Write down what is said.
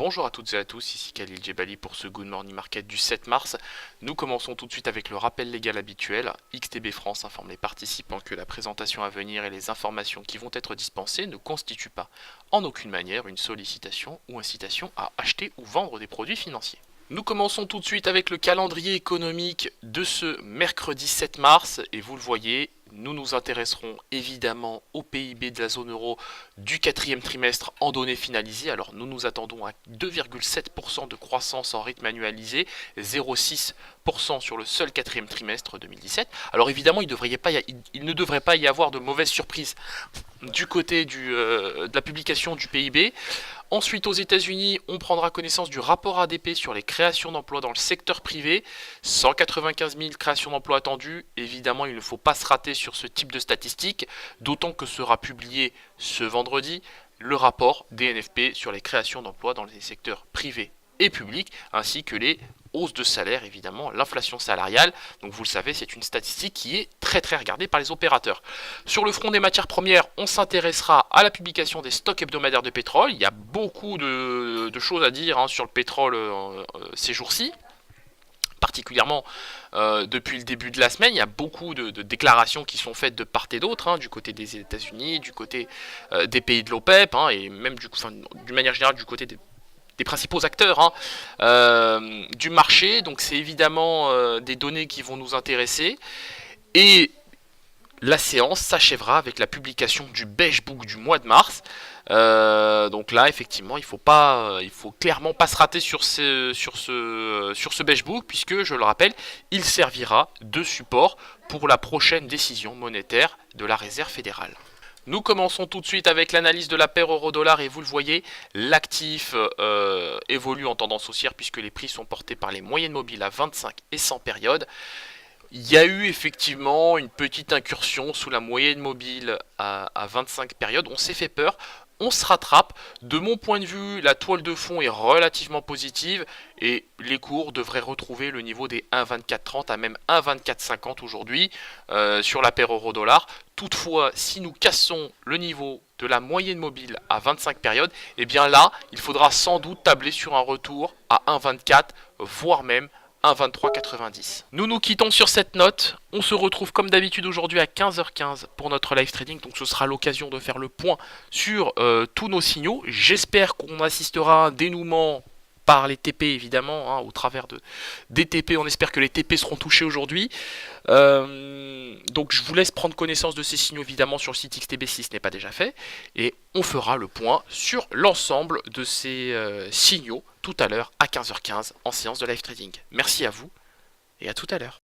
Bonjour à toutes et à tous, ici Khalil Djebali pour ce Good Morning Market du 7 mars. Nous commençons tout de suite avec le rappel légal habituel. XTB France informe les participants que la présentation à venir et les informations qui vont être dispensées ne constituent pas en aucune manière une sollicitation ou incitation à acheter ou vendre des produits financiers. Nous commençons tout de suite avec le calendrier économique de ce mercredi 7 mars et vous le voyez, nous nous intéresserons évidemment au PIB de la zone euro du quatrième trimestre en données finalisées. Alors nous nous attendons à 2,7% de croissance en rythme annualisé, 0,6% sur le seul quatrième trimestre 2017. Alors évidemment il ne devrait pas y avoir de mauvaises surprises du côté de la publication du PIB. Ensuite, aux États-Unis, on prendra connaissance du rapport ADP sur les créations d'emplois dans le secteur privé. 195 000 créations d'emplois attendues. Évidemment, il ne faut pas se rater sur ce type de statistiques, d'autant que sera publié ce vendredi le rapport des NFP sur les créations d'emplois dans les secteurs privés et publics, ainsi que les hausses de salaire, évidemment, l'inflation salariale. Donc vous le savez, c'est une statistique qui est très regardée par les opérateurs. Sur le front des matières premières, on s'intéressera à la publication des stocks hebdomadaires de pétrole. Il y a beaucoup de choses à dire sur le pétrole ces jours-ci. Particulièrement depuis le début de la semaine, il y a beaucoup de déclarations qui sont faites de part et d'autre, du côté des États-Unis, du côté des pays de l'OPEP, et même d'une manière générale du côté des principaux acteurs du marché. Donc c'est évidemment des données qui vont nous intéresser. Et la séance s'achèvera avec la publication du Beige Book du mois de mars. Donc là, effectivement, il faut clairement pas se rater sur ce Beige Book, puisque, je le rappelle, il servira de support pour la prochaine décision monétaire de la Réserve fédérale. Nous commençons tout de suite avec l'analyse de la paire euro-dollar et vous le voyez, l'actif évolue en tendance haussière puisque les prix sont portés par les moyennes mobiles à 25 et 100 périodes. Il y a eu effectivement une petite incursion sous la moyenne mobile à 25 périodes, on s'est fait peur. On se rattrape. De mon point de vue, la toile de fond est relativement positive et les cours devraient retrouver le niveau des 1,2430 à même 1,2450 aujourd'hui sur la paire euro-dollar. Toutefois, si nous cassons le niveau de la moyenne mobile à 25 périodes, et bien là, il faudra sans doute tabler sur un retour à 1,24, voire même 1,2390. Nous nous quittons sur cette note. On se retrouve comme d'habitude aujourd'hui à 15h15 pour notre live trading. Donc ce sera l'occasion de faire le point sur tous nos signaux. J'espère qu'on assistera à un dénouement par les TP évidemment, au travers des TP. On espère que les TP seront touchés aujourd'hui. Donc je vous laisse prendre connaissance de ces signaux évidemment sur le site XTB si ce n'est pas déjà fait. Et on fera le point sur l'ensemble de ces signaux tout à l'heure à 15h15 en séance de live trading. Merci à vous et à tout à l'heure.